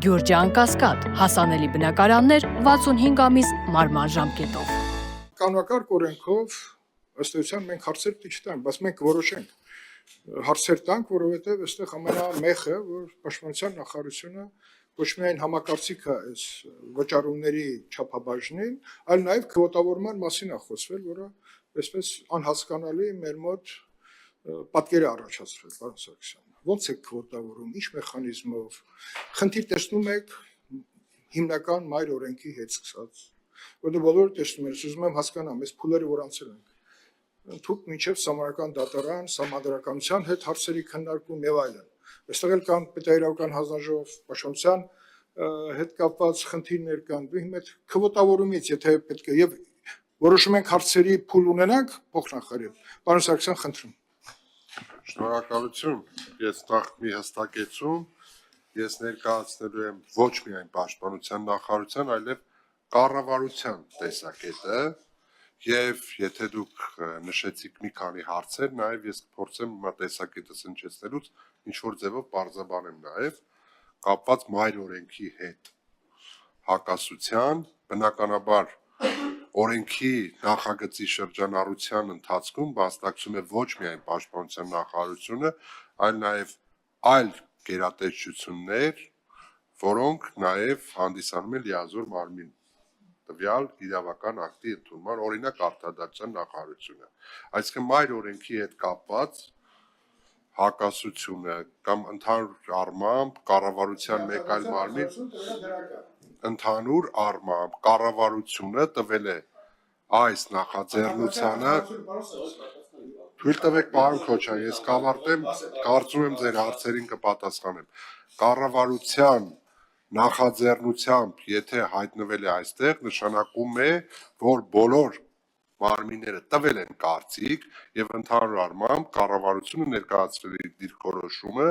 Գյուրջան Կասկադ, հասանելի բնակարաններ 65 ամիս մարման ժամկետով։ Կանոնակարգ օրենքով ըստ էության մենք հարցեր չտանք, բայց մենք որոշենք հարցեր տանք, որովհետև այստեղ ամենամեխը, որ Պաշտպանության նախարարությունը ոչ միայն համակարծիքը այս վճարումների չափաբաժնին, այլ նաև քվոտավորման մասին է խոսվել, որը այսպես անհասկանալի մեր մոտ պատկեր է առաջացրել, պարոն Սարգսյան։ Ոնց է քվոտավորում, ինչ մեխանիզմով։ Խնդիր տեսնում եք հիմնական մայր օրենքի հետ սկսած, որտեղ բոլորը տեսնում են, ուզում եմ հասկանամ, այս փուլերը որ անցել են, ընդհանուր մինչև սահմանական դատարան, սահմանադրականության հետ հարցերի քննարկում եւ այլն։ Այստեղ էլ կան պետահրավերական հանձնաժողով, պաշտպանության հետ կապված խնդիրներ կան։ Դու հիմա այդ քվոտավորումից, եթե պետք է եւ որոշում ենք հարցերի փուլ ունենանք, փոխնախարար։ Պարոն Սարգսյան, խնդրում։ Շնորհակալություն։ Ես նախ մի հստակեցում, ես ներկայացնելու եմ ոչ միայն Պաշտպանության նախարարության, այլև կառավարության տեսակետը, եւ եթե դուք նշեցիք մի քանի հարցեր, նաեւ ես կփորձեմ հիմա տեսակետս հնչեցնելուց ինչ որ ձևով բարձրաբանեմ նաեւ կապված մայր օրենքի հետ հակասության, բնականաբար օրենքի նախագծի շրջանառության ընթացքում մասնակցում է ոչ միայն Պաշտպանության նախարարությունը, այլ նաև այլ գերատեսչություններ, որոնք նաև հանդիսանում են լիազոր մարմին տվյալ իրավական ակտի ընդունման, օրինակ Արտադրության նախարարությունը։ Այսինքն մայր օրենքի հետ կապված հակասությունը կամ ընդհանուր առմամբ կառավարության մեկ այլ մարմին ընդհանուր առմամբ կառավարությունը տվել է այս նախաձեռնությանը թույլ տվեք պարոն Քոչարյան, ես կավարտեմ, կարծում եմ ձեր հարցերին կպատասխանեմ։ Կառավարության նախաձեռնությամբ, եթե հայտնվել է այստեղ, նշանակում է, որ բոլոր մարմինները տվել են կարծիք եւ ընդհանուր առմամբ կառավարությունը ներկայացրել է դիրքորոշումը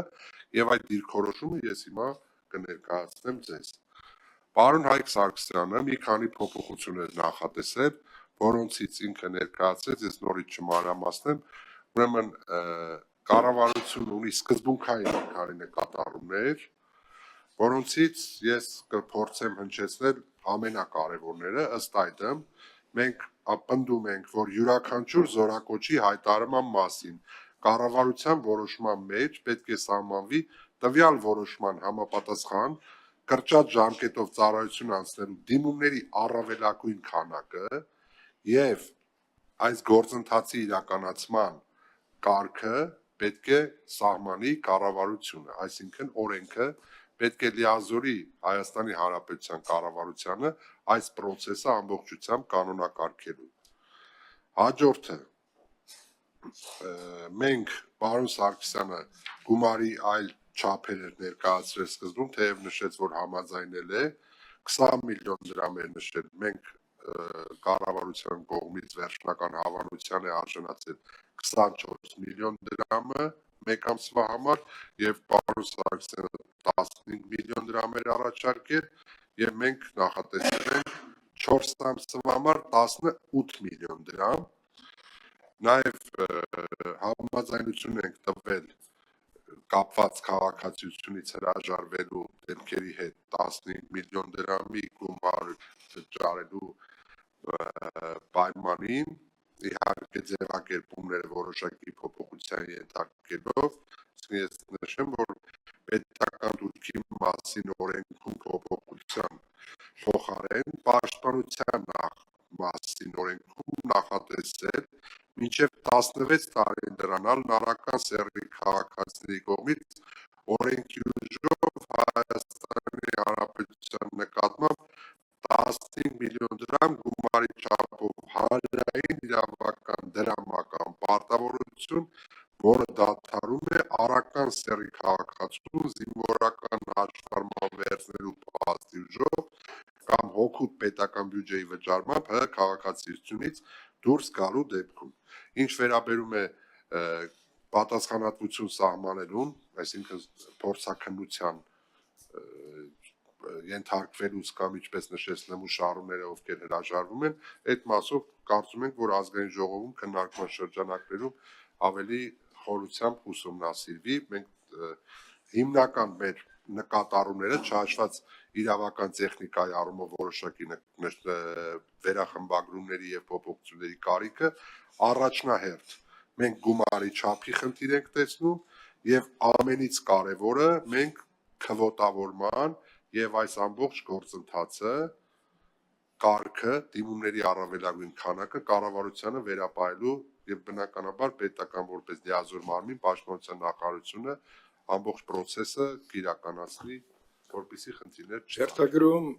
եւ այդ դիրքորոշումը ես հիմա կներկայացնեմ ձեզ։ Պարոն Հայկ Սարգսյանը մի քանի փոփոխություններ նախատեսել, որոնցից ինքը ներկայացրեց, ես նորից չմանրամասնեմ, ուրեմն կառավարությունը ունի սկզբունքային մի քանի նկատառումներ, որոնցից ես կփորձեմ հնչեցնել ամենակարևորները, ըստ այդմ մենք պնդում ենք, որ յուրաքանչյուր զորակոչի հայտարարման մասին կառավարության որոշման մեջ պետք է սահմանվի տվյալ որոշման համապատասխան կրճատ ժամկետով ծառայություն անցնելու դիմումների առավելագույն քանակը եւ այս գործընթացի իրականացման կարգը պետք է սահմանի կառավարությունը, այսինքն օրենքը պետք է լիազորի Հայաստանի Հանրապետության կառավարությանը այս process-ը ամբողջությամբ կանոնակարգելու։ Հաջորդը մենք պարոն Սարգսյանը գումարի այլ չափեր ներկայացրել սկզբում, թեև նշեց, որ համաձայնել է 20 միլիոն դրամ է նշել, մենք կառավարության կողմից վերջնական հավանության է արժանացել 24 միլիոն դրամը մեկ ամսվա համար եւ պարոն Սարգսյանը 15 միլիոն դրամ էր առաջարկել եւ մենք նախատեսել ենք 4 ամսվա համար 18 միլիոն դրամ նաեւ համաձայնություն ենք տվել կապված քաղաքացիությունից հրաժարվելու դեպքերի հետ 15 միլիոն դրամի գումար վճարելու պայմանին իհարկե ձևակերպումները որոշակի փոփոխության ենթարկելով, ես նշեմ, որ պետական դուրքի մասին օրենքում փոփոխության փոխարեն պաշտպանության մասին օրենքում նախատեսել մինչև 16 տարի դրանալ նարական սեռի քաղաքացիների կողմից օրենքի ուժով Հայաստանի Հանրապետության նկատմամբ 15 միլիոն դրամ գումարի չափով հանրային իրավական դրամական պարտավորություն, որը դադարում է առական սեռի քաղաքացուն զինվորական հաշվառման վերցնելու փաստի ուժով կամ հօգուտ պետական բյուջեի վճարմամբ քաղաքացիությունից դուրս գալու դեպքում։ Ինչ վերաբերում է պատասխանատվություն սահմանելուն, այսինքն փորձաքննության ենթարկվելուց կամ ինչպես նշեց նմուշարումները, ովքեր հրաժարվում են, այդ մասով կարծում ենք, որ ազգային ժողովում քննարկման շրջանակներում ավելի խորությամբ ուսումնասիրվի։ Մենք հիմնական մեր նկատառումները, չհաշված իրավական տեխնիկայի առումով որոշակի վերախմբագրումների եւ փոփոխությունների կարիքը, առաջնահերթ մենք գումարի չափի խնդիր ենք տեսնում եւ ամենից կարեւորը մենք քվոտավորման եւ այս ամբողջ գործընթացը կարգը դիմումների առավելագույն քանակը կառավարությանը վերապահելու եւ բնականաբար պետական որպես լիազոր մարմին պաշտպանության նախարարությունը ամբողջ process-ը կիրականացնի, որպեսզի խնդիրներ չկան։ Շերտագրում